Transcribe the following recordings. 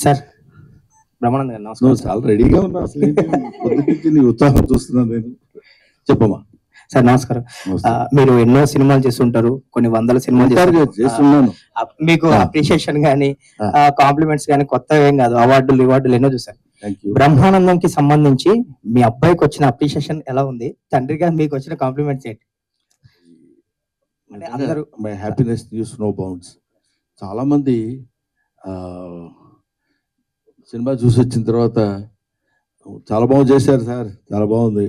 Sir Brahmanand గారు నమస్కారం. చాలా రెడీగా ఉన్నా, అసలు పొద్దు నుంచి నీ ఉత్సాహం చూస్తున్నాను నేను. చెప్పమ్మా. సార్ నమస్కారం. మీరు ఎన్నో సినిమాలు చేస్తుంటారు, కొన్ని వందల సినిమాలు చేస్తున్నాను. మీకు అప్రిషియేషన్ గానీ కాంప్లిమెంట్స్ గానీ కొత్తగా ఏం కాదు, అవార్డులు ఎన్నో చూసారు. బ్రహ్మానందంకి సంబంధించి మీ అబ్బాయికి వచ్చిన అప్రిషియేషన్ ఎలా ఉంది, తండ్రిగా మీకు వచ్చిన కాంప్లిమెంట్స్ ఏంటి? అందరూ my happiness knows no bounds. చాలా మంది సినిమా చూసి వచ్చిన తర్వాత చాలా బాగుంది చేశారు సార్, చాలా బాగుంది,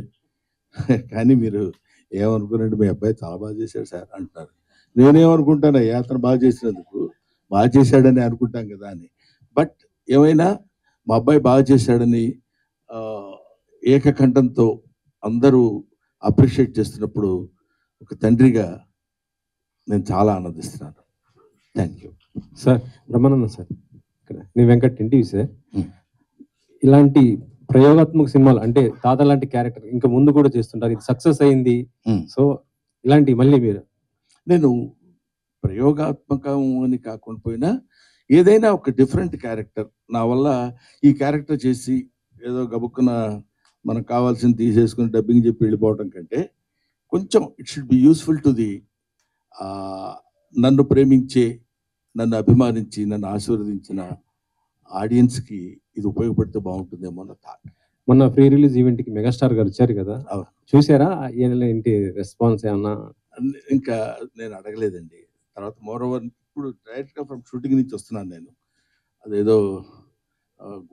కానీ మీరు ఏమనుకున్నాడు, మీ అబ్బాయి చాలా బాగా చేశాడు సార్ అంటున్నారు. నేనేమనుకుంటానయ్యా, అతను బాగా చేసినందుకు బాగా చేశాడని అనుకుంటాం కదా అని. బట్ ఏమైనా మా అబ్బాయి బాగా చేశాడని ఏకకంఠంతో అందరూ అప్రిషియేట్ చేస్తున్నప్పుడు ఒక తండ్రిగా నేను చాలా ఆనందిస్తున్నాను. Thank you sir. Brahmanandam sir, ఇక్కడ నీ వెంకట్ ఎన్టీవీ సార్. ఇలాంటి ప్రయోగాత్మక సినిమాలు అంటే తాత లాంటి క్యారెక్టర్ ఇంకా ముందు కూడా చేస్తుంటారు, ఇది సక్సెస్ అయింది. సో ఇలాంటి మళ్ళీ మీరు నేను ప్రయోగాత్మకం అని కాకుండా పోయినా ఏదైనా ఒక డిఫరెంట్ క్యారెక్టర్ నా వల్ల ఈ క్యారెక్టర్ చేసి ఏదో గబుక్కున మనకు కావాల్సింది తీసేసుకుని డబ్బింగ్ చెప్పి వెళ్ళిపోవడం కంటే కొంచెం it should be useful to the నన్ను ప్రేమించే, నన్ను అభిమానించి, నన్ను ఆశీర్వదించిన ఆడియన్స్కి ఇది ఉపయోగపడితే బాగుంటుందేమో అన్న థాట్. మొన్న ప్రీ రిలీజ్ ఈవెంట్కి మెగాస్టార్ గారు వచ్చారు కదా, చూసారా? ఏంటి రెస్పాన్స్ ఏమన్నా? ఇంకా నేను అడగలేదండి. తర్వాత మోర్ ఓవర్ ఇప్పుడు డైరెక్ట్గా ఫ్రమ్ షూటింగ్ నుంచి వస్తున్నాను నేను. అదేదో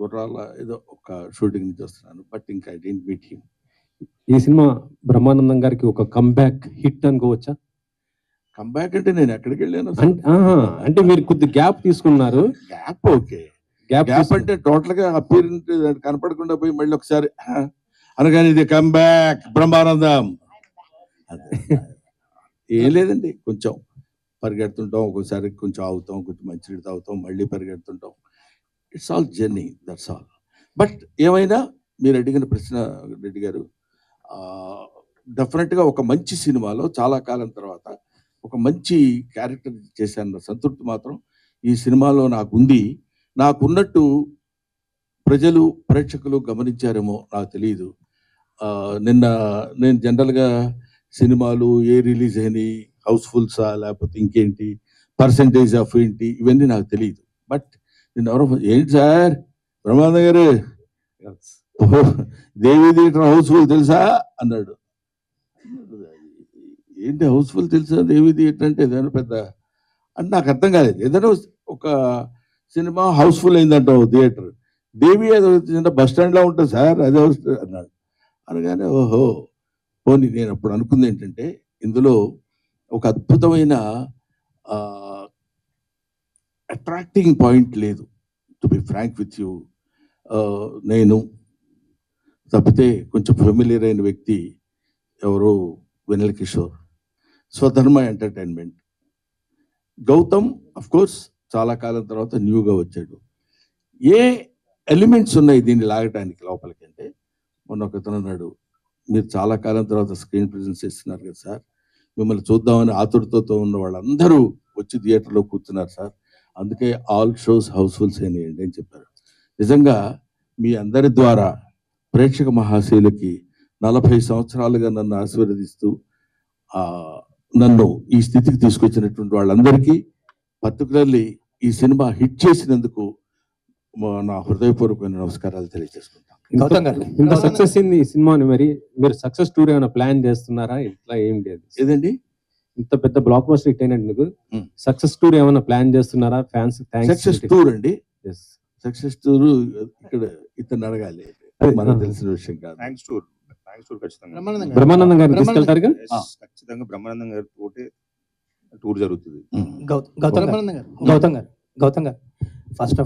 గుర్రాల ఏదో ఒక షూటింగ్ నుంచి వస్తున్నాను, బట్ ఇంకా ఐ డెంట్ మీట్ హిమ్. ఈ సినిమా బ్రహ్మానందం గారికి ఒక కంబ్యాక్ హిట్ అనుకోవచ్చా? కంబ్యాక్ అంటే నేను ఎక్కడికి వెళ్ళాను అంటే మీరు కొద్ది గ్యాప్ తీసుకున్నారు. గ్యాప్ ఓకే, గ్యాప్ అంటే టోటల్ గా అపీరెంట్ కనపడకుండా పోయి మళ్ళీ ఒకసారి అనగానే ఇది కంబ్యాక్ బ్రహ్మానందం. ఏం లేదండి, కొంచెం పరిగెడుతుంటాం, ఒక్కోసారి కొంచెం ఆగుతాం, కొంచెం మంచినీళ్ళు తాగుతాం, మళ్ళీ పరిగెడుతుంటాం. It's all journey, that's all. But ఏమైనా మీరు అడిగిన ప్రశ్న రెడ్డి గారు, డెఫినెట్గా ఒక మంచి సినిమాలో చాలా కాలం తర్వాత ఒక మంచి క్యారెక్టర్ చేశాను సంతృప్తి మాత్రం ఈ సినిమాలో నాకుంది. నాకున్నట్టు ప్రజలు ప్రేక్షకులు గమనించారేమో నాకు తెలియదు. నిన్న నేను జనరల్గా సినిమాలు ఏ రిలీజ్ అయినాయి, హౌస్ఫుల్సా లేకపోతే ఇంకేంటి, పర్సంటేజ్ ఆఫ్ ఏంటి, ఇవన్నీ నాకు తెలియదు. బట్ నేను ఎవరో ఏంటి సార్ బ్రహ్మానంద గారు దేవి థియేటర్ హౌస్ఫుల్ తెలుసా అన్నాడు. ఏంటి హౌస్ఫుల్ తెలుసా దేవి థియేటర్ అంటే ఏదైనా పెద్ద అంటే నాకు అర్థం కాలేదు. ఏదైనా ఒక సినిమా హౌస్ఫుల్ అయిందంటావు థియేటర్, దేవి ఏదో బస్ స్టాండ్లో ఉంటుంది సార్ అదే అన్నాడు. అనగానే ఓహో పోనీ నేను అప్పుడు అనుకుంది ఏంటంటే ఇందులో ఒక అద్భుతమైన అట్రాక్టింగ్ పాయింట్ లేదు. To be frank with you, నేను తప్పితే కొంచెం ఫెమిలియర్ అయిన వ్యక్తి ఎవరు Vennela Kishore, Swadharma entertainment. Gautam of course చాలా కాలం తర్వాత న్యూగా వచ్చాడు. ఏ ఎలిమెంట్స్ ఉన్నాయి దీన్ని లాగటానికి లోపలికి అంటే, మొన్న ఒకతను అన్నాడు, మీరు చాలా కాలం తర్వాత స్క్రీన్ ప్రెజెన్స్ ఇస్తున్నారు కదా సార్, మిమ్మల్ని చూద్దామని ఆతురతతో ఉన్న వాళ్ళందరూ వచ్చి థియేటర్లో కూర్చున్నారు సార్, అందుకే ఆల్ షోస్ హౌస్ఫుల్స్ అయినాయండి అని చెప్పారు. నిజంగా మీ అందరి ద్వారా ప్రేక్షక మహాశయులకి 40 సంవత్సరాలుగా నన్ను ఆశీర్వదిస్తూ నన్ను ఈ స్థితికి తీసుకొచ్చినటువంటి వాళ్ళందరికీ, పర్టికులర్లీ ఈ సినిమా హిట్ చేసినందుకు నా హృదయపూర్వకమైన నమస్కారాలు తెలియజేసుకుంటాను. ఇంత సక్సెస్ అయింది ఈ సినిమాని, మరి మీరు సక్సెస్ టూర్ ఏమైనా ప్లాన్ చేస్తున్నారా? ఇట్లా ఏం లేదు ఏదండి, ఇంత పెద్ద బ్లాక్ బస్టర్ హిట్ అయినందుకు సక్సెస్ టూర్ ఏమైనా ప్లాన్ చేస్తున్నారా? ఫ్యాన్స్ సక్సెస్ టూర్ అండి, సక్సెస్ టూర్ ఇక్కడ ఇతను అడగాలి, మనకు తెలిసిన విషయం కాదు. థ్యాంక్స్ టూర్ ఖచ్చితంగా బ్రహ్మానందం గారిని తీసుకెళ్తారు. ఖచ్చితంగా బ్రహ్మానందం గారి తోటే టూర్ జరుగుతుంది. గౌతమ్ గారు ఫస్ట్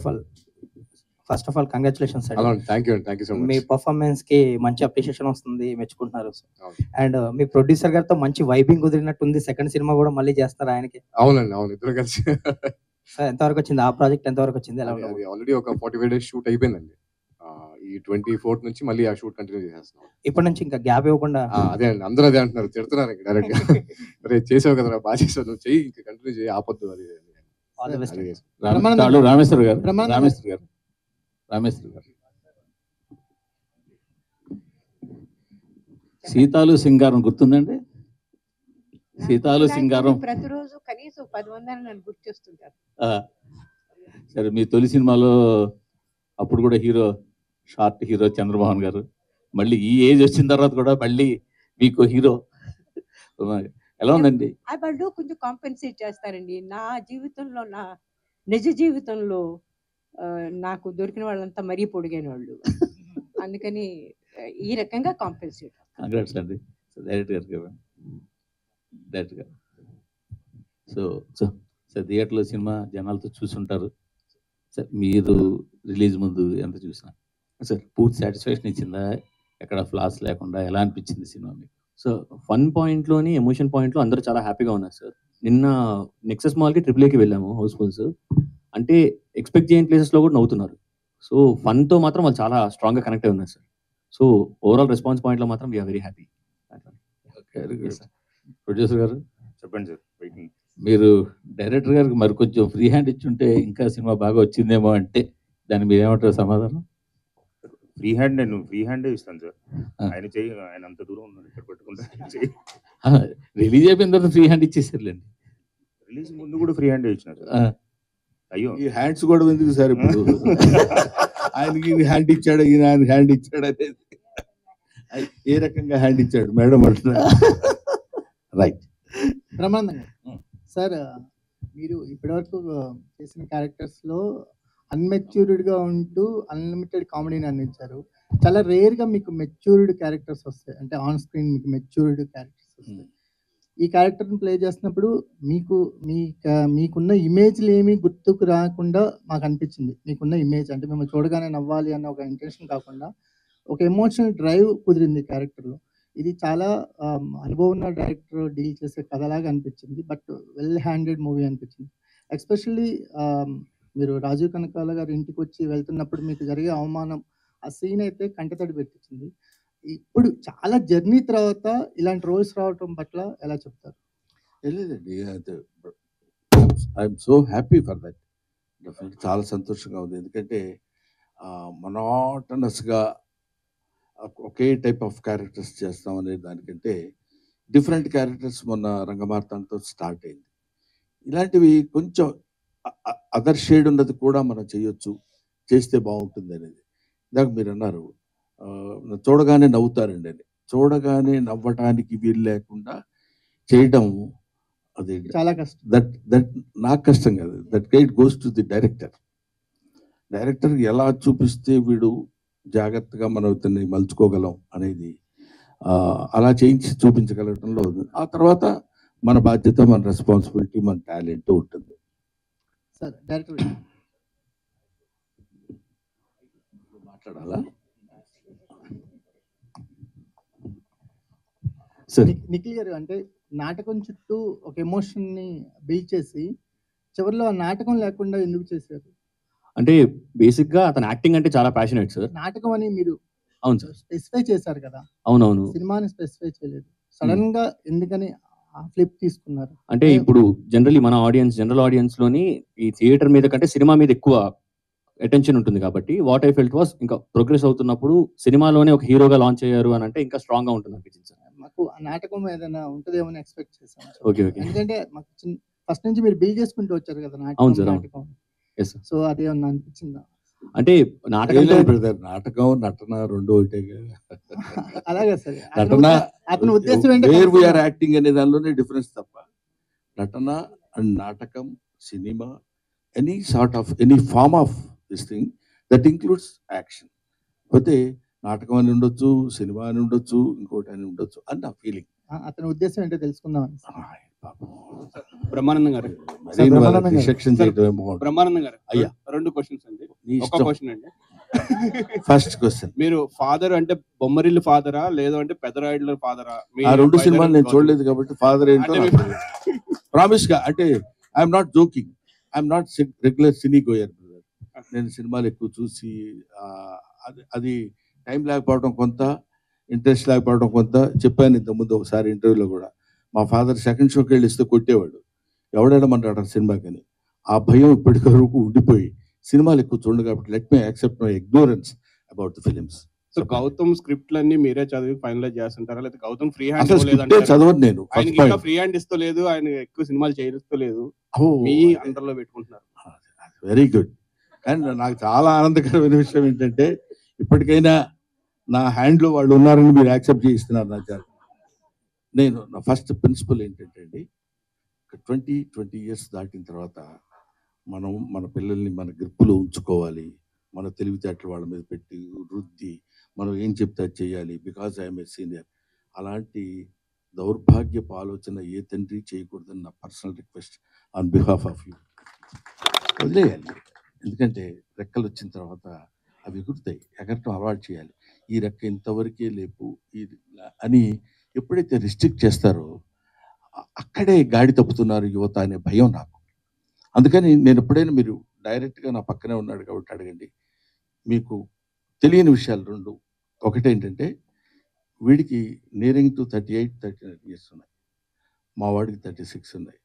ఆఫ్ ఆల్ కంగ్రాచులేషన్స్ అండి. మీ పర్ఫార్మెన్స్ కి మంచి అప్రిషియేషన్ వస్తుంది, మెచ్చుకుంటున్నారు. అండ్ మీ ప్రొడ్యూసర్ గారితో మంచి వైబింగ్ కుదిరినట్టుంది. సెకండ్ సినిమా కూడా మళ్ళీ చేస్తారు ఆయనకి. అవునండి, అవును, ఇద్దరు కలిసి. సార్ ఎంతవరకు వచ్చింది ఆ ప్రాజెక్ట్, ఎంతవరకు వచ్చింది? ఆల్రెడీ ఒక 45 days షూట్ అయిపోయిందండి. ఈ 24th నుంచి మళ్ళీ ఆ షూట్ కంటిన్యూ చేస్తున్నాం. ఇప్పటి నుంచి ఇంకా గ్యాప్ ఇవ్వకుండా. అదే అండి, అందరూ అదే అంటున్నారు, తిడుతున్నారు డైరెక్ట్ గా. అరే చేసావు కదా, బాగా చేసావు, నువ్వు చెయ్యి, ఇంకా కంటిన్యూ చేయి, ఆపొద్దు. అది ఆల్ ది బెస్ట్. రామేశ్వర్ గారు బ్రహ్మానందం. రామేశ్వర్ గారు సీతాలు సింగారం గుర్తుందండి? సీతాలు సింగారం ప్రతిరోజు కనీసం 10 మంది నన్ను గుర్తు చేస్తుంటారు. సరే, మీ తొలి సినిమాలో అప్పుడు కూడా షార్ట్ హీరో చంద్రమోహన్ గారు, మళ్ళీ ఈ ఏజ్ వచ్చిన తర్వాత కూడా మళ్ళీ మీకు హీరో ఎలా ఉందండి? వాళ్ళు కొంచెం కాంపెన్సేట్ చేస్తారండి. నా జీవితంలో, నా నిజ జీవితంలో నాకు దొరికిన వాళ్ళంతా మరీ పొడిగైన వాళ్ళు. అందుకని ఈ రకంగా కాంపెన్సేట్. కంగ్రాట్స్ అండి డైరెక్టర్ గారు. సో థియేటర్లో సినిమా జనాలతో చూసుంటారు సార్. మీరు రిలీజ్ ముందు ఎంత చూసినా సార్ పూర్తి సాటిస్ఫాక్షన్ ఇచ్చిందా? ఎక్కడ ఫ్లాస్ లేకుండా ఎలా అనిపించింది సినిమా మీకు? సో ఫన్ పాయింట్లోని ఎమోషన్ పాయింట్లో అందరూ చాలా హ్యాపీగా ఉన్నారు సార్. నిన్న నెక్సెస్ మాల్కి AAAకి వెళ్ళాము హౌస్ఫుల్స్. అంటే ఎక్స్పెక్ట్ చేయని ప్లేసెస్లో కూడా నవ్వుతున్నారు. సో ఫన్తో మాత్రం వాళ్ళు చాలా స్ట్రాంగ్గా కనెక్ట్ అయి ఉన్నారు సార్. సో ఓవరాల్ రెస్పాన్స్ పాయింట్లో మాత్రం వీఆర్ వెరీ హ్యాపీ. ప్రొడ్యూసర్ గారు చెప్పండి సార్. వెయిటింగ్. మీరు డైరెక్టర్ గారికి మరి కొంచెం ఫ్రీ హ్యాండ్ ఇచ్చుంటే ఇంకా సినిమా బాగా వచ్చిందేమో అంటే దాన్ని మీరు ఏమంటారు సమాధానం? ఫ్రీ హ్యాండ్ నేను ఫ్రీ హ్యాండే ఇస్తాను సార్. ఆయన చెయ్యి, ఆయన అంత దూరం ఉన్నాడు, ఇక్కడ పెట్టుకుంటా. రిలీజ్ అయిపోయిన తర్వాత ఫ్రీ హ్యాండ్ ఇచ్చేసారులేండి. రిలీజ్ ముందు కూడా ఫ్రీ హ్యాండే ఇచ్చిన సార్. అయ్యో, ఈ హ్యాండ్స్ కూడా ఎందుకు సార్ ఇప్పుడు? ఆయనకి హ్యాండ్ ఇచ్చాడు, ఈయన ఆయన హ్యాండ్ ఇచ్చాడు అనేది ఏ రకంగా హ్యాండ్ ఇచ్చాడు మేడం అంటున్నా. రైట్. బ్రహ్మానందం సార్, మీరు ఇప్పటివరకు చేసిన క్యారెక్టర్స్ లో అన్మెచ్యూర్డ్ గా ఉంటూ అన్లిమిటెడ్ కామెడీని అందించారు. చాలా రేర్ గా మీకు మెచ్యూర్డ్ క్యారెక్టర్స్ వస్తాయి, అంటే ఆన్ స్క్రీన్ మీకు మెచ్యూర్డ్ క్యారెక్టర్స్ వస్తాయి. ఈ క్యారెక్టర్ని ప్లే చేసినప్పుడు మీకున్న ఇమేజ్లు ఏమీ గుర్తుకు రాకుండా మాకు అనిపించింది. మీకున్న ఇమేజ్ అంటే మేము చూడగానే నవ్వాలి అన్న ఒక ఇంటెన్షన్ కాకుండా ఒక ఎమోషనల్ డ్రైవ్ కుదిరింది క్యారెక్టర్లో. ఇది చాలా అనుభవం ఉన్న డైరెక్టర్ డీల్ చేసే కథలాగా అనిపించింది. బట్ వెల్ హ్యాండెడ్ మూవీ అనిపించింది. ఎస్పెషల్లీ మీరు రాజీవ్ కనకాల గారి ఇంటికి వచ్చి వెళ్తున్నప్పుడు మీకు జరిగే అవమానం, ఆ సీన్ అయితే కంటతడి పెట్టించింది. ఇప్పుడు చాలా జర్నీ తర్వాత ఇలాంటి రోల్స్ రావటం పట్ల ఎలా చెప్తారు? లేదండి, I'm so happy for that. Definite చాలా సంతోషంగా ఉంది. ఎందుకంటే మొనోటనస్గా ఒకే టైప్ ఆఫ్ క్యారెక్టర్స్ చేస్తాం అనే దానికంటే డిఫరెంట్ క్యారెక్టర్స్ మొన్న రంగమార్తాంతో స్టార్ట్ అయింది. ఇలాంటివి కొంచెం అదర్ షేడ్ ఉన్నది కూడా మనం చేయొచ్చు, చేస్తే బాగుంటుంది అనేది. ఇందాక మీరు అన్నారు చూడగానే నవ్వుతారండి అని. చూడగానే నవ్వటానికి వీలు లేకుండా చేయడం అది చాలా కష్టం. దట్ నాకు కష్టం కాదు. That guide goes to the director. Director ఎలా చూపిస్తే వీడు జాగ్రత్తగా మనం ఇతన్ని మలుచుకోగలం అనేది అలా చేయించి చూపించగలగడంలో ఆ తర్వాత మన బాధ్యత, మన రెస్పాన్సిబిలిటీ, మన టాలెంట్ ఉంటుంది. సార్ డైరెక్టర్ మాట్లాడాలా? నిఖిల్ గారు, అంటే నాటకం చుట్టూ ఒక ఎమోషన్ ని బిల్డ్ చేసి చివరిలో ఆ నాటకం లేకుండా ఎందుకు చేశారు? అంటే బేసిక్ గా అతను యాక్టింగ్ అంటే చాలా ప్యాషనేట్ సార్. నాటకం అని మీరు అవును సార్ స్పెసిఫై చేశారు కదా. అవునవును. సినిమాని స్పెసిఫై చేయలేదు. సడన్ గా ఎందుకని ఆ ఫ్లిప్ తీసుకున్నారు? అంటే ఇప్పుడు జనరల్ ఆడియన్స్ లోని ఈ థియేటర్ మీద కంటే సినిమా మీద ఎక్కువ అటెన్షన్ ఉంటుంది కాబట్టి వాట్ ఐ ఫెల్ట్ వాస్ ఇంకా ప్రోగ్రెస్ అవుతున్నప్పుడు సినిమాలోనే ఒక హీరోగా లాంచ్ అయ్యారు అని అంటే ఇంకా స్ట్రాంగ్ గా ఉంటుంది అనిపించింది సార్. మాకు ఆ నాటకం ఏదైనా ఉంటుందేమో అని ఎక్స్పెక్ట్ చేశాను. Okay okay. ఎందుకంటే మాకు ఫస్ట్ నుంచి మీరు బిల్డ్ చేసుకుంటూ వచ్చారు కదా అవును సార్. నాటకం. సో అదేమన్నా అనిపించిందా? అంటే నాటకం నాటకం నటన రెండు ఒకటే. అలాగే సార్. నటన అతని ఉద్దేశం వేర్ వీఆర్ యాక్టింగ్ అనే దానిలోనే డిఫరెన్స్ తప్ప నటన అండ్ నాటకం, cinema, any sort of any form of this thing that includes action. పోతే నాటకం అని ఉండొచ్చు, సినిమా అని ఉండొచ్చు, ఇంకోటి అని ఉండొచ్చు అని నా ఫీలింగ్. అతని ఉద్దేశం ఏంటో తెలుసుకుందాం. బ్రహ్మానందం గారు, బ్రహ్మానందం గారు, అయ్యా 2 క్వశ్చన్స్ అండి. ఒక క్వశ్చన్ అండి. ఫస్ట్ క్వశ్చన్, మీరు ఫాదర్ అంటే బొమ్మరిల్లు ఫాదరా లేదు అంటే పెదరాయుడుల ఫాదరా? ఆ 2 సినిమాలు నేను చూడలేదు కాబట్టి ఫాదర్ ఏంటో ప్రామిస్ గా. అంటే I'm not joking, I'm not regular cine goer brother. నేను సినిమాలు ఎక్కువ చూసి అది టైం లేకపోవడం కొంత, ఇంట్రెస్ట్ లేకపోవడం కొంత. చెప్పాను ఇంతకుముందు ఒకసారి ఇంటర్వ్యూలో కూడా, మా ఫాదర్ సెకండ్ షోకి వెళ్ళి ఇస్తే కొట్టేవాడు, ఎవడేడమంటాడు సినిమాకని. ఆ భయం ఇప్పటి వరకు ఉండిపోయి సినిమాలు ఎక్కువ చూడండి కాబట్టి let me accept my ignorance about the films. So Gautam స్క్రిప్ట్లన్నీ మీరే చదివి ఫైనలైజ్ చేస్తుంటారా, లేదా గౌతమ్ ఫ్రీ హ్యాండ్ అసలు స్క్రిప్టే చదవను నేను. ఆయనకి ఇంకా ఫ్రీ హ్యాండ్ ఇస్తలేదు, ఆయన ఎక్కువ సినిమాలు చేయిస్తలేదు, మీ అండర్ లో పెట్టుకుంటున్నారు. Very good. అండ్ నాకు చాలా ఆనందకరమైన విషయం ఏంటంటే ఇప్పటికైనా నా హ్యాండ్లో వాళ్ళు ఉన్నారని మీరు యాక్సెప్ట్ చేయిస్తున్నారు. నేను నా ఫస్ట్ ప్రిన్సిపల్ ఏంటంటే అండి, 20 years దాటిన తర్వాత మనం మన పిల్లల్ని మన గ్రిప్పులో ఉంచుకోవాలి, మన తెలివితేటలు వాళ్ళ మీద పెట్టి వృద్ధి, మనం ఏం చెప్తే అది చేయాలి, బికాజ్ ఐఎమ్ ఏ సీనియర్. అలాంటి దౌర్భాగ్యపు ఆలోచన ఏ తండ్రి చేయకూడదని నా personal request on behalf of you. వదిలేయాలి, ఎందుకంటే రెక్కలు వచ్చిన తర్వాత అవి ఎగురుతాయి, ఎగరటం అలవాటు చేయాలి. ఈ రెక్క ఇంతవరకే లేపు అని ఎప్పుడైతే రిస్ట్రిక్ట్ చేస్తారో అక్కడే గాడి తప్పుతున్నారు యువత అనే భయం నాకు. అందుకని నేను ఎప్పుడైనా, మీరు డైరెక్ట్గా నా పక్కనే ఉన్నాడు కాబట్టి అడగండి, మీకు తెలియని విషయాలు రెండు. ఒకటేంటంటే వీడికి నియరింగ్ టు 38-39 years ఉన్నాయి, మా వాడికి 36 ఉన్నాయి.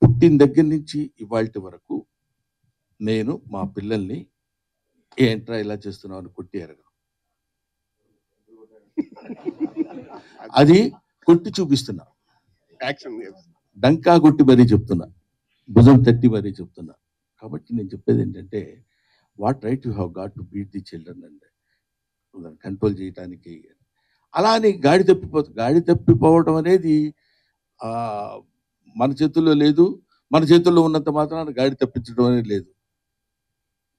పుట్టిన దగ్గర నుంచి ఇవాళ వరకు నేను మా పిల్లల్ని ఏంట్రా ఇలా చేస్తున్నావు అని కొట్టి ఎరగను. అది కొట్టి చూపిస్తున్నా, డంకా కొట్టి మరీ చెప్తున్నా, భుజం తట్టి మరీ చెప్తున్నా. కాబట్టి నేను చెప్పేది ఏంటంటే, what right you have got to beat the children and control చేయడానికి. అలా అని గాడి తప్పిపోవడం అనేది మన చేతుల్లో లేదు, మన చేతుల్లో ఉన్నంత మాత్రాన గాడి తప్పించడం అనేది లేదు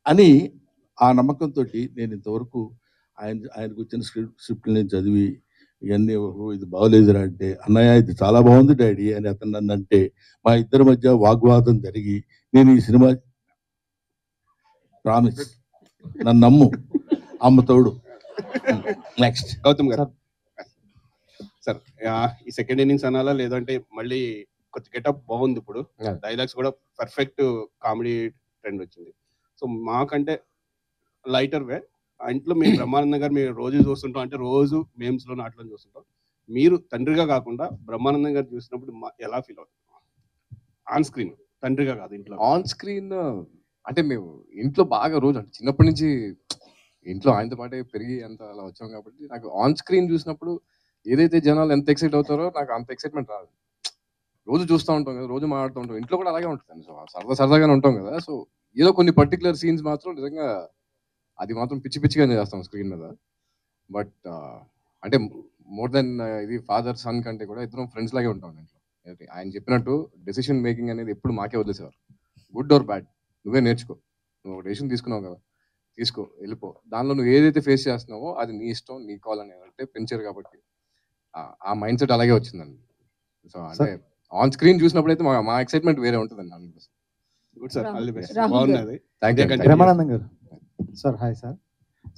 అని ఆ నమ్మకంతో నేను ఇంతవరకు ఆయనకు వచ్చిన స్క్రిప్ట్ నేను చదివి ఇవన్నీ ఇది బాగోలేదురా అంటే, అన్నయ్య ఇది చాలా బాగుంది డాడీ అని అతను నన్ను అంటే, మా ఇద్దరి మధ్య వాగ్వాదం జరిగి నేను ఈ సినిమా ప్రామిస్, నన్ను నమ్ము, అమ్మ తోడు. నెక్స్ట్ గౌతమ్ గారు సార్, ఈ సెకండ్ ఇన్నింగ్స్ అనాలా లేదంటే మళ్ళీ కొత్త గెటప్ బాగుంది, ఇప్పుడు డైలాగ్స్ కూడా పర్ఫెక్ట్ కామెడీ ట్రెండ్ వచ్చింది. సో మాకంటే లైటర్ వే ఇంట్లో మేము బ్రహ్మానందం గారు మీరు రోజు చూస్తుంటాం, అంటే రోజు మేమ్స్ లో నాట్లో చూస్తుంటాం. మీరు తండ్రిగా కాకుండా బ్రహ్మానందం గారు చూసినప్పుడు ఎలా ఫీల్ అవుతుంది ఆన్ స్క్రీన్? తండ్రిగా కాదు, ఇంట్లో ఆన్ స్క్రీన్. అంటే మేము ఇంట్లో బాగా రోజు, అంటే చిన్నప్పటి నుంచి ఇంట్లో ఆయనతో పాటే పెరిగి అంత అలా వచ్చాం కాబట్టి నాకు ఆన్ స్క్రీన్ చూసినప్పుడు ఏదైతే జనాలు ఎంత ఎక్సైట్ అవుతారో నాకు అంత ఎక్సైట్మెంట్ రాదు. రోజు చూస్తూ ఉంటాం కదా, రోజు మాట్లాడుతూ ఉంటాం, ఇంట్లో కూడా అలాగే ఉంటుంది. సో సరదాగానే ఉంటాం కదా. సో ఏదో కొన్ని పర్టికులర్ సీన్స్ మాత్రం నిజంగా అది మాత్రం పిచ్చిగా చేస్తాం స్క్రీన్ మీద. బట్ అంటే మోర్ దెన్ ఇది ఫాదర్ సన్ కంటే కూడా ఇద్దరం ఫ్రెండ్స్ లాగే ఉంటాం ఇంట్లో. ఆయన చెప్పినట్టు డెసిషన్ మేకింగ్ అనేది ఎప్పుడు మాకే వదిలేసేవారు. గుడ్ ఆర్ బ్యాడ్ నువ్వే నేర్చుకో, నువ్వు ఒక డెసిషన్ తీసుకున్నావు కదా, తీసుకో, వెళ్ళిపో, దానిలో నువ్వు ఏదైతే ఫేస్ చేస్తున్నావో అది నీ ఇష్టం, నీ కాల్ అని అంటే పెంచారు కాబట్టి ఆ మైండ్ సెట్ అలాగే వచ్చిందండి. సో అంటే ఆన్ స్క్రీన్ చూసినప్పుడు అయితే మా ఎక్సైట్మెంట్ వేరే ఉంటుందండి. 100%. Good sir, all the best. బాగున్నది. బ్రహ్మానందం గారు sir, hi sir.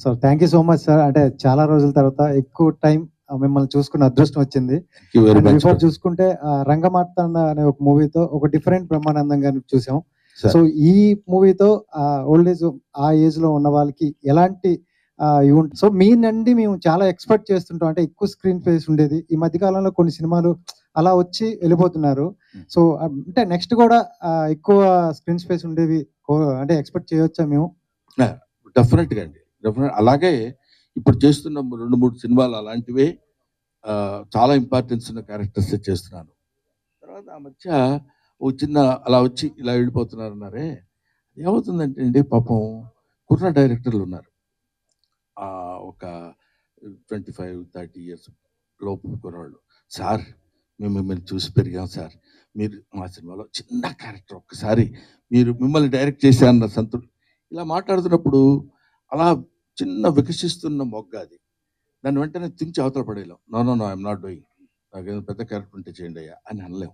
So thank you so much sir. అంటే చాలా రోజుల తర్వాత ఎక్కువ టైం మిమ్మల్ని చూసుకున్న అదృష్టం వచ్చింది. బిఫోర్ చూసుకుంటే రంగమార్తాండ అనే ఒక మూవీతో ఒక డిఫరెంట్ బ్రహ్మానందం గారిని చూసాం. సో ఈ మూవీతో ఓల్డ్ ఏజ్, ఆ ఏజ్ లో ఉన్న వాళ్ళకి ఎలాంటి సో మీ నుండి మేము చాలా ఎక్స్పెక్ట్ చేస్తుంటాం. అంటే ఎక్కువ స్క్రీన్ స్పేస్ ఉండేది. ఈ మధ్య కాలంలో కొన్ని సినిమాలు అలా వచ్చి వెళ్ళిపోతున్నారు. సో అంటే నెక్స్ట్ కూడా ఎక్కువ స్క్రీన్ స్పేస్ ఉండేవి అంటే ఎక్స్పెక్ట్ చేయొచ్చా మేము? డెఫినెట్గా అండి, డెఫినెట్. అలాగే ఇప్పుడు చేస్తున్న 2-3 సినిమాలు అలాంటివే, చాలా ఇంపార్టెన్స్ ఉన్న క్యారెక్టర్స్ చేస్తున్నాను. తర్వాత ఆ మధ్య ఓ చిన్న అలా వచ్చి ఇలా వెళ్ళిపోతున్నారు అన్నారే, ఏమవుతుందంటే అండి, పాపం కుర్ర డైరెక్టర్లు ఉన్నారు, ఒక 25-30 years లోపు కుర్రాళ్ళు. సార్ మేము మిమ్మల్ని చూసి పెరిగాం సార్, మీరు మా సినిమాలో చిన్న క్యారెక్టర్, ఒక్కసారి మీరు మిమ్మల్ని డైరెక్ట్ చేశారన్న సంతృప్తి. ఇలా మాట్లాడుతున్నప్పుడు అలా చిన్న వికసిస్తున్న మొగ్గ అది, దాన్ని వెంటనే తించి అవతల పడేయలేం. నో ఐఎమ్ నాట్ డూయింగ్, నాకేదో పెద్ద క్యారెక్టర్ ఉంటే చేయండి అయ్యా అని అనలేం.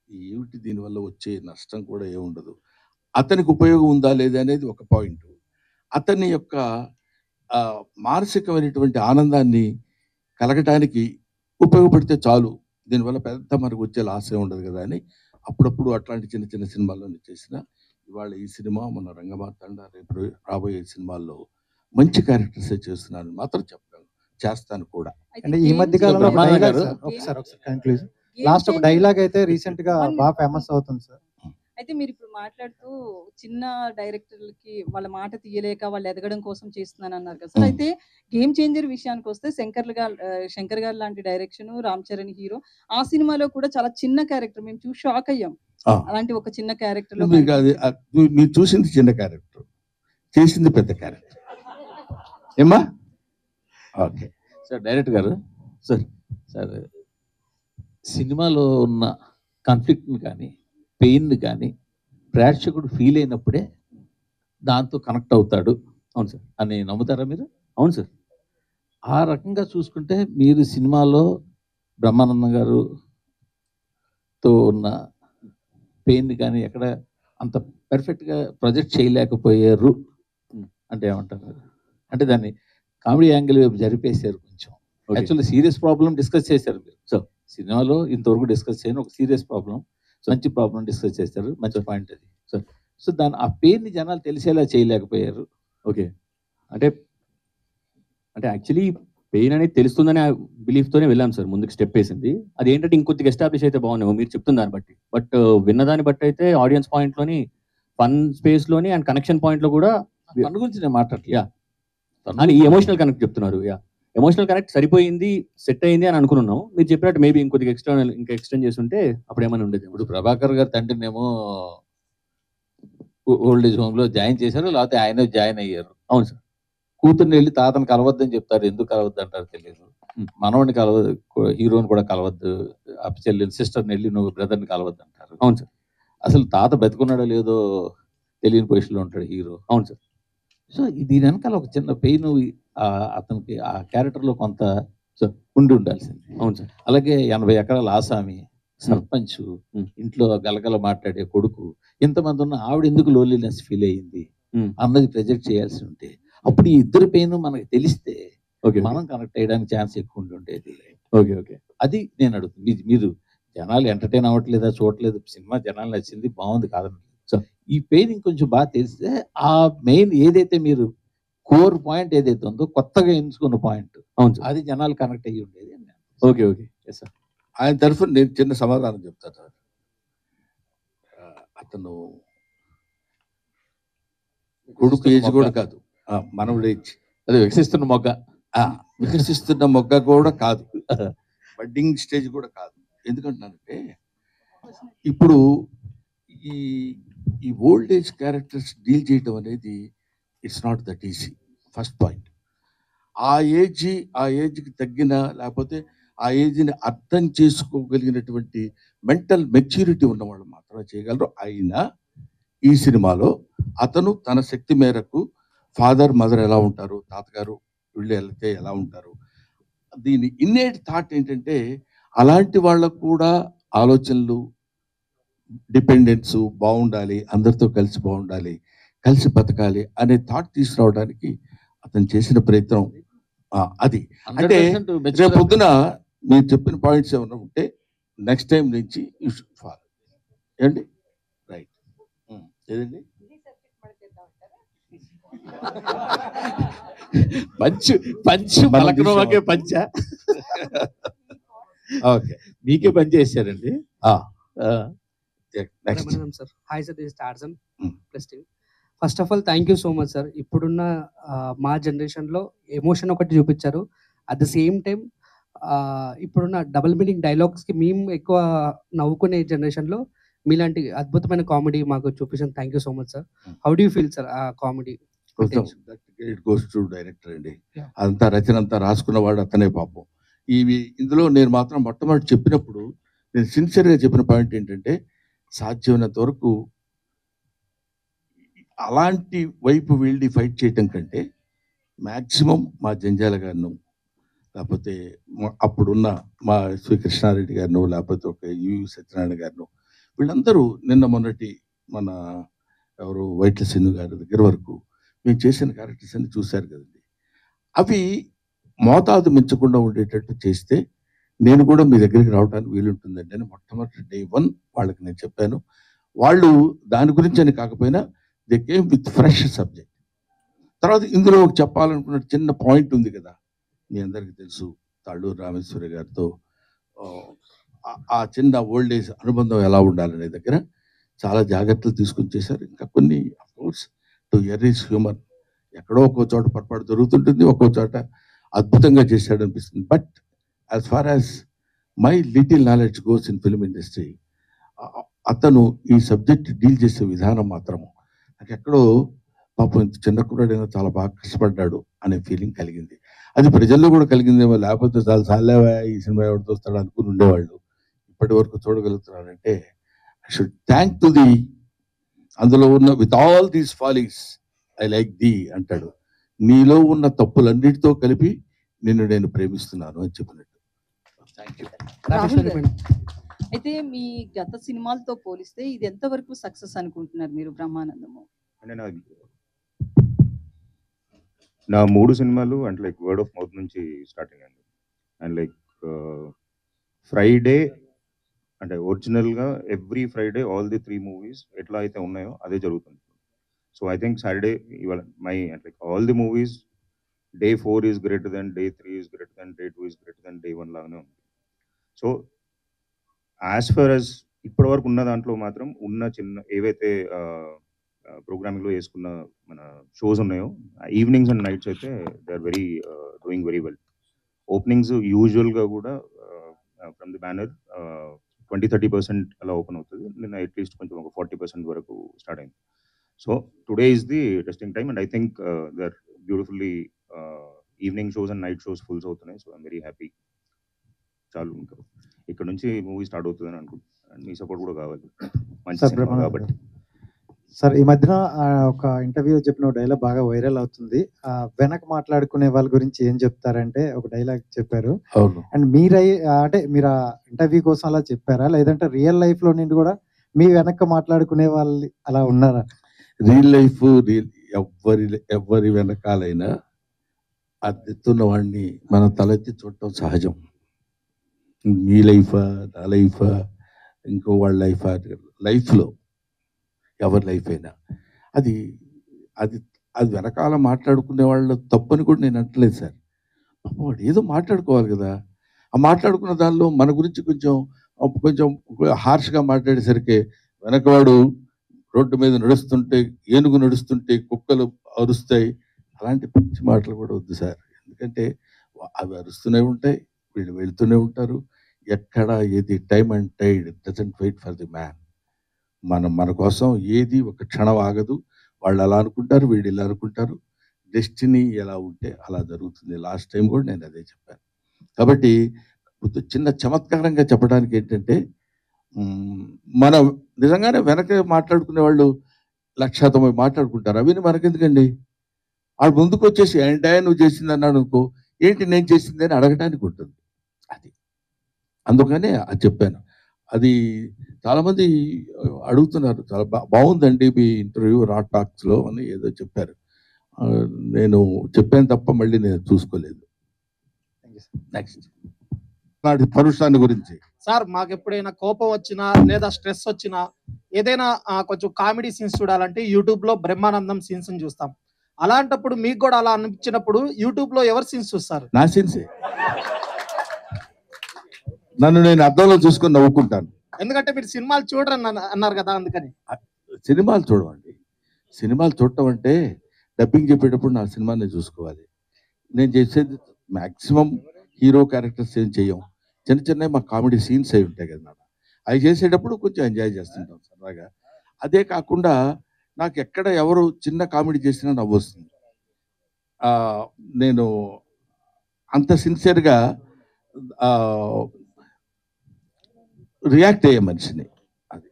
ఏమిటి దీనివల్ల వచ్చే నష్టం కూడా ఏముండదు. అతనికి ఉపయోగం ఉందా లేదా అనేది ఒక పాయింట్. అతని యొక్క మానసికమైనటువంటి ఆనందాన్ని కలగటానికి ఉపయోగపడితే చాలు, దీనివల్ల పెద్ద మనకు వచ్చే లాస్ ఉండదు కదా అని అప్పుడప్పుడు అట్లాంటి చిన్న చిన్న సినిమాల్లో చేసిన, ఇవాళ ఈ సినిమా, మన రంగమార్తాండ, రేపు రాబోయే సినిమాల్లో మంచి క్యారెక్టర్స్ చేస్తున్నాను మాత్రం చెప్పగలను, చేస్తాను కూడా. అంటే ఈ మధ్య కాలంలో ఒకసారి కన్క్లూజన్ లాస్ట్ ఒక డైలాగ్ అయితే రీసెంట్ గా బాగా ఫేమస్ అవుతుంది సార్. అయితే మీరు ఇప్పుడు మాట్లాడుతూ చిన్న డైరెక్టర్లకి వాళ్ళ మాట తీయలేక వాళ్ళు ఎదగడం కోసం చేస్తున్నాను అన్నారు కదా సార్. అయితే గేమ్ చేంజర్ విషయానికి వస్తే శంకర్ గారు లాంటి డైరెక్షన్, రామ్ చరణ్ హీరో, ఆ సినిమాలో కూడా చాలా చిన్న క్యారెక్టర్ మేము చూసి షాక్ అయ్యాం. అలాంటి ఒక చిన్న క్యారెక్టర్ లో మీరు చూసింది చిన్న క్యారెక్టర్, చేసింది పెద్ద క్యారెక్టర్ ఏమా? ఓకే సార్ డైరెక్టర్ గారు, సార్ సినిమాలో ఉన్న కాన్ఫ్లిక్ట్ని కానీ పెయిన్ని కానీ ప్రేక్షకుడు ఫీల్ అయినప్పుడే దాంతో కనెక్ట్ అవుతాడు. అవును సార్ అని నమ్ముతారా మీరు? అవును సార్. ఆ రకంగా చూసుకుంటే మీరు సినిమాలో బ్రహ్మానందం గారుతో ఉన్న పెయిన్ని కానీ ఎక్కడ అంత పర్ఫెక్ట్గా ప్రొజెక్ట్ చేయలేకపోయారు అంటే ఏమంటారు? అంటే దాన్ని కామెడీ యాంగిల్ వైపు జరిపేశారు కొంచెం. యాక్చువల్లీ సీరియస్ ప్రాబ్లం డిస్కస్ చేశారు మీరు. సో సినిమాలో ఇంతవరకు డిస్కస్ చేయని ఒక సీరియస్ ప్రాబ్లం, మంచి ప్రాబ్లం డిస్కస్ చేశారు. మంచి పాయింట్ అది. సో దాని ఆ పెయిన్ని జనాలు తెలిసేలా చేయలేకపోయారు. ఓకే, అంటే యాక్చువల్లీ పెయిన్ అనేది తెలుస్తుందనే బిలీఫ్తోనే వెళ్ళాం సార్ ముందుకు స్టెప్ వేసింది. అది ఏంటంటే ఇంకొద్దిగా ఎస్టాబ్లిష్ అయితే బాగున్నావు మీరు చెప్తున్న దాన్ని బట్టి. బట్ విన్నదాన్ని బట్టి అయితే ఆడియన్స్ పాయింట్లోని, ఫన్ స్పేస్లోని అండ్ కనెక్షన్ పాయింట్లో కూడా మన గురించి నేను మాట్లాడలేదు. అని ఈ ఎమోషనల్ కనెక్ట్ చెప్తున్నారు. ఎమోషనల్ కనెక్ట్ సరిపోయింది, సెట్ అయింది అని అనుకున్నాం. మీరు చెప్పినట్టు మేబీ ఇంకొద్దిగా ఇంకా ఎక్స్టెండ్ చేస్తుంటే అప్పుడు ఏమైనా ఉండేది. ఇప్పుడు ప్రభాకర్ గారు తండ్రినేమో ఓల్డేజ్ హోమ్లో జాయిన్ చేశారు, లేకపోతే ఆయన జాయిన్ అయ్యారు. అవును సార్. కూతుర్ని వెళ్ళి తాతను కలవద్దని చెప్తారు, ఎందుకు కలవద్దు అంటారు తెలియదు. మనవడిని కలవద్దు, హీరోని కూడా కలవద్దు, చెల్లిని సిస్టర్ని వెళ్ళి నువ్వు బ్రదర్ని కలవద్దు అంటారు. అవును సార్. అసలు తాత బతుకున్నాడో లేదో తెలియని పొజిషన్లో ఉంటాడు హీరో. అవును సార్. సో దీని వెనకాల ఒక చిన్న పెయిన్ అతనికి ఆ క్యారెక్టర్లో కొంత ఉండి ఉండాల్సింది. అవును సార్. అలాగే 80 ఎకరాల ఆసామి, సర్పంచ్, ఇంట్లో గలగల మాట్లాడే కొడుకు, ఇంతమంది ఉన్న ఆవిడ ఎందుకు లోన్లీనెస్ ఫీల్ అయ్యింది అన్నది ప్రొజెక్ట్ చేయాల్సి ఉంటే, అప్పుడు ఈ ఇద్దరు పెయిన్ మనకు తెలిస్తే మనం కనెక్ట్ అయ్యడానికి ఛాన్స్ ఎక్కువ ఉండేది. ఓకే ఓకే, అది నేను అడుగుతుంది. మీరు జనాలు ఎంటర్టైన్ అవ్వట్లేదా, చూడలేదు, సినిమా జనాలు నచ్చింది, బాగుంది కాదని. సో ఈ పెయిన్ ఇంకొంచెం బాగా తెలిస్తే ఆ మెయిన్ ఏదైతే మీరు కోర్ పాయింట్ ఏదైతే ఉందో, కొత్తగా ఎంచుకున్న పాయింట్, అవును అది జనాలు కనెక్ట్ అయ్యి ఉండేది. Okay okay sir. ఆయన తరఫున నేను చిన్న సమాధానం చెప్తాను సార్. అతను కొడుకు ఏజ్ కూడా కాదు, మనవుడు ఏజ్, అదే వికసిస్తున్న మొగ్గ, వికసిస్తున్న మొగ్గ కూడా కాదు, బడ్డింగ్ స్టేజ్ కూడా కాదు. ఎందుకంటున్నానంటే ఇప్పుడు ఈ ఓల్డ్ ఏజ్ క్యారెక్టర్స్ డీల్ చేయడం అనేది it's not that easy. First point, ఆ ఏజ్కి తగ్గిన, లేకపోతే ఆ ఏజ్ని అర్థం చేసుకోగలిగినటువంటి మెంటల్ మెచ్యూరిటీ ఉన్నవాళ్ళు మాత్రమే చేయగలరు. అయినా ఈ సినిమాలో అతను తన శక్తి మేరకు ఫాదర్ మదర్ ఎలా ఉంటారు, తాతగారు వీళ్ళు వెళ్తే ఎలా ఉంటారు, దీని ఇన్నేట్ థాట్ ఏంటంటే అలాంటి వాళ్ళకు కూడా ఆలోచనలు, డిపెండెన్స్ బాగుండాలి, అందరితో కలిసి బాగుండాలి, కలిసి బతకాలి అనే థాట్ తీసుకురావడానికి అతను చేసిన ప్రయత్నం అది. అంటే రేపు పొద్దున మీరు చెప్పిన పాయింట్స్ ఏమైనా ఉంటే నెక్స్ట్ టైం నుంచి యూ షుడ్ ఫాలో. ఏంటి రైట్ ఏదండి పంచు పంచు పలకనోకే పంచ. ఓకే, మీకే పని చేశారండి. Sir hi sir, this is Tarzan plus team. First of all thank you so much sir. ఇప్పుడున్న మా జనరేషన్లో ఎమోషన్ ఒకటి చూపించారు, అట్ ద సేమ్ టైం ఇప్పుడున్న డబుల్ మీనింగ్ డైలాగ్స్కి మేము ఎక్కువ నవ్వుకునే జనరేషన్లో మీలాంటి అద్భుతమైన కామెడీ మాకు చూపించారు. Thank you so much sir. How do you feel sir ఆ comedy? It goes to director అండి. అంతా రచన అంతా రాసుకున్నవాడు అతనే పాపం. ఇందులో నేను మాత్రం మొట్టమొదటి చెప్పినప్పుడు నేను సిన్సియర్గా చెప్పిన పాయింట్ ఏంటంటే, సాధ్యమైనంత వరకు అలాంటి వైపు వెళ్ళి ఫైట్ చేయటం కంటే మ్యాక్సిమం మా జంజాల గారిను, లేకపోతే అప్పుడున్న మా శ్రీకృష్ణారెడ్డి గారిను, లేకపోతే ఒక యువి సత్యనారాయణ గారిను, వీళ్ళందరూ నిన్న మొన్నటి మన ఎవరు వైట్ల సింధు గారి దగ్గర వరకు మేము చేసిన క్యారెక్టర్స్ అన్ని చూశారు కదండి. అవి మోతాదు మించకుండా ఉండేటట్టు చేస్తే నేను కూడా మీ దగ్గరికి రావడానికి వీలుంటుందండి అని మొట్టమొదటి day 1 వాళ్ళకి నేను చెప్పాను. వాళ్ళు దాని గురించి అని కాకపోయినా they came with fresh subject. తర్వాత ఇందులో చెప్పాలనుకున్న చిన్న పాయింట్ ఉంది కదా, మీ అందరికీ తెలుసు, తాళ్ళూరు రామేశ్వరి గారితో ఆ చిన్న ఓల్డ్ ఏజ్ అనుబంధం ఎలా ఉండాలనే దగ్గర చాలా జాగ్రత్తలు తీసుకుని చేశారు. ఇంకా కొన్ని అఫ్కోర్స్ టు ఎర్రీస్ హ్యూమర్, ఎక్కడో ఒక్కో చోట పొరపాటు జరుగుతుంటుంది, ఒక్కో చోట అద్భుతంగా చేశాడు అనిపిస్తుంది. But as far as my little knowledge goes in film industry, అతను ఈ సబ్జెక్ట్ డీల్ చేసే విధానం మాత్రము నాకు ఎక్కడో పాపం ఇంత చిన్న కుర్రాడైనా చాలా బాగా కష్టపడ్డాడు అనే ఫీలింగ్ కలిగింది. అది ప్రజల్లో కూడా కలిగిందేమో, లేకపోతే చాలా సాలేవా ఈ సినిమా ఎవరు చూస్తాడు అనుకుని ఉండేవాళ్ళు. ఇప్పటి వరకు చూడగలుగుతున్నారంటే I should thank to the, అందులో ఉన్న with all these fallings I like the అంటాడు, నీలో ఉన్న తప్పులన్నిటితో కలిపి నిన్ను నేను ప్రేమిస్తున్నాను అని చెప్పినట్టు. Thank you. రాహుల్ గారు, అయితే మీ గత సినిమాలతో పోలిస్తే ఇది ఎంతవరకు సక్సెస్ అనుకుంటున్నారు మీరు బ్రహ్మానందము? అంటే నా 3 సినిమాలు అంటే లైక్ వర్డ్ ఆఫ్ మౌత్ నుంచి స్టార్టింగ్ అండి. అండ్ లైక్ ఫ్రైడే అంటే ఒరిజినల్గా every Friday all the 3 movies ఎట్లా అయితే ఉన్నాయో అదే జరుగుతుంది. సో ఐ థింక్ సాటర్డే ఇవాళ మై అంటే like all the movies day 4 is greater than, day 3 is greater than, day 2 is greater than, day 1 లాగానే ఉంది. సో యాజ్ ఫర్ యాజ్ ఇప్పటి వరకు ఉన్న దాంట్లో మాత్రం ఉన్న చిన్న ఏవైతే ప్రోగ్రామింగ్లో వేసుకున్న మన షోస్ ఉన్నాయో ఈవినింగ్స్ అండ్ నైట్స్ అయితే they are very doing very well. Openings యూజువల్గా కూడా ఫ్రమ్ ది బ్యానర్ 20-30% అలా ఓపెన్ అవుతుంది. నిన్న అట్లీస్ట్ కొంచెం ఒక 40% వరకు స్టార్ట్ అయింది. So today is the testing time and I think they are beautifully evening shows and night shows fulls అవుతున్నాయి. So I'm very happy. చాలు, ఇంకా ఇక్కడ నుంచి మూవీ స్టార్ట్ అవుతుందని అనుకుంటున్నాను. మీ సపోర్ట్ కూడా కావాలి, మంచి సినిమా కాబట్టి. సార్, ఈ మధ్యన ఒక ఇంటర్వ్యూలో చెప్పిన డైలాగ్ బాగా వైరల్ అవుతుంది. వెనక మాట్లాడుకునే వాళ్ళ గురించి ఏం చెప్తారంటే ఒక డైలాగ్ చెప్పారు. అండ్ అంటే మీరు ఇంటర్వ్యూ కోసం అలా చెప్పారా, లేదంటే రియల్ లైఫ్ లో నుండి కూడా మీ వెనక మాట్లాడుకునే వాళ్ళు అలా ఉన్నారా? రియల్ లైఫ్ ఎవరి వెనకాలైనా అద్దెత్తున్న వాడిని మనం తలెత్తి చూడటం సహజం. మీ లైఫా, నా లైఫా, ఇంకో వాళ్ళ లైఫా, లైఫ్లో ఎవరి లైఫ్ అయినా అది అది అది వెనకాల మాట్లాడుకునే వాళ్ళు తప్పని కూడా నేను అంటలేదు సార్. వాడు ఏదో మాట్లాడుకోవాలి కదా, ఆ మాట్లాడుకున్న దానిలో మన గురించి కొంచెం హార్ష్గా మాట్లాడేసరికి వెనకవాడు రోడ్డు మీద నడుస్తుంటే, ఏనుగు నడుస్తుంటే కుక్కలు అరుస్తాయి, అలాంటి పిచ్చి మాటలు కూడా వద్దు సార్. ఎందుకంటే అవి అరుస్తూనే ఉంటాయి, వీళ్ళు వెళ్తూనే ఉంటారు. ఎక్కడ ఏది time and tide doesn't wait for the man. మన కోసం ఏది ఒక క్షణం ఆగదు. వాళ్ళు అలా అనుకుంటారు, వీళ్ళు ఇలా అనుకుంటారు. డెస్టినీ ఎలా ఉంటే అలా జరుగుతుంది. లాస్ట్ టైం కూడా నేను అదే చెప్పాను. కాబట్టి చిన్న చమత్కారంగా చెప్పడానికి ఏంటంటే, మనం నిజంగానే వెనక మాట్లాడుకునే వాళ్ళు 1,90,000 మాట్లాడుకుంటారు. అవి మనకెందుకండి? వాడు ముందుకు వచ్చేసి ఏంటా నువ్వు చేసింది అన్నాడు అనుకో, ఏంటి నేను చేసింది అని అడగడానికి ఉంటుంది. అది అందుకనే అది చెప్పాను. అది చాలామంది అడుగుతున్నారు, చాలా బాగుందండి మీ ఇంటర్వ్యూ రా టాక్స్లో అని ఏదో చెప్పారు. నేను చెప్పాను తప్ప మళ్ళీ నేను చూసుకోలేదు. నెక్స్ట్ నాటి పరుషాన్ని గురించి సార్, మాకు ఎప్పుడైనా కోపం వచ్చినా లేదా స్ట్రెస్ వచ్చినా ఏదైనా కొంచెం కామెడీ సీన్స్ చూడాలంటే యూట్యూబ్ లో బ్రహ్మానందం సీన్స్ చూస్తాం. అలాంటప్పుడు మీకు కూడా అలా అనిపించినప్పుడు యూట్యూబ్ లో ఎవరు సీన్స్ చూస్తారు? నా సీన్సే. నన్ను నేను అద్దంలో చూసుకొని నవ్వుకుంటాను. ఎందుకంటే మీరు సినిమాలు చూడరని అన్నారు కదా, అందుకని. సినిమాలు చూడమండి. సినిమాలు చూడటం అంటే డబ్బింగ్ చెప్పేటప్పుడు నా సినిమాని చూసుకోవాలి. నేను చేసేది మ్యాక్సిమం హీరో క్యారెక్టర్స్ ఏం చెయ్యం, చిన్న చిన్న మా కామెడీ సీన్స్ అవి ఉంటాయి కదా, అవి చేసేటప్పుడు కొంచెం ఎంజాయ్ చేస్తుంటాం సరదాగా. అదే కాకుండా నాకు ఎక్కడ ఎవరు చిన్న కామెడీ చేసినా నవ్వు వస్తుంది. నేను అంత సిన్సియర్గా రియాక్ట్ అయ్యే మనిషిని. అది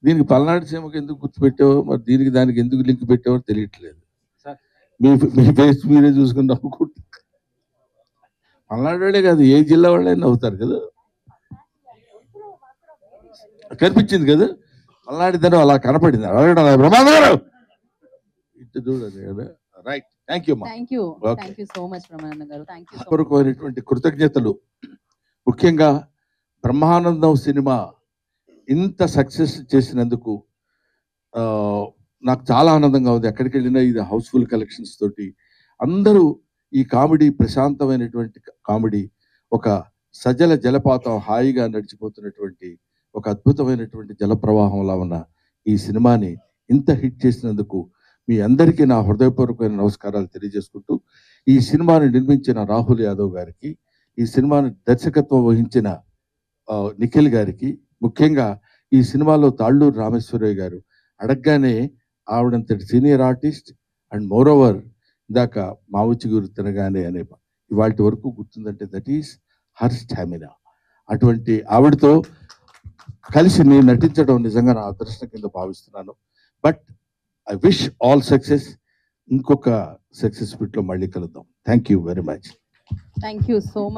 దీనికి పల్నాడు సీమకు ఎందుకు గుర్తుపెట్టావో, మరి దీనికి దానికి ఎందుకు లింక్ పెట్టావో తెలియట్లేదు. మీ ఫేస్ మీరే చూసుకుని నవ్వుకుంటా. పల్నాడు వాళ్ళే కాదు, ఏ జిల్లా వాళ్ళైనా నవ్వుతారు కదా. కనిపించింది కదా పల్నాడు ధనం, అలా కనపడింది. బ్రహ్మానంద గారు ఇటు చూడండి కదా. Right, thank you. కొరకైనటువంటి కృతజ్ఞతలు. ముఖ్యంగా బ్రహ్మానందం సినిమా ఇంత సక్సెస్ చేసినందుకు నాకు చాలా ఆనందంగా ఉంది. ఎక్కడికి వెళ్ళినా ఇది హౌస్ఫుల్ కలెక్షన్స్ తోటి అందరూ ఈ కామెడీ, ప్రశాంతమైనటువంటి కామెడీ, ఒక సజల జలపాతం హాయిగా నడిచిపోతున్నటువంటి ఒక అద్భుతమైనటువంటి జలప్రవాహంలా ఉన్న ఈ సినిమాని ఇంత హిట్ చేసినందుకు మీ అందరికీ నా హృదయపూర్వకమైన నమస్కారాలు తెలియజేసుకుంటూ, ఈ సినిమాని నిర్మించిన రాహుల్ యాదవ్ గారికి, ఈ సినిమాని దర్శకత్వం వహించిన నిఖిల్ గారికి, ముఖ్యంగా ఈ సినిమాలో తాళ్ళూరు రామేశ్వరయ్య గారు అడగగానే ఆవిడంతటి senior artist and moreover ఇందాక మావుచి గురు తినగానే అనే ఇవాళ వరకు గుర్తుందంటే దట్ ఈస్ హర్ స్టామినా. అటువంటి ఆవిడతో కలిసి నేను నటించడం నిజంగా నా అదృష్టం కింద భావిస్తున్నాను. But I wish all success. ఇంకొక సక్సెస్ మీట్లో మళ్ళీ కలుద్దాం. Thank you very much. Thank you so much.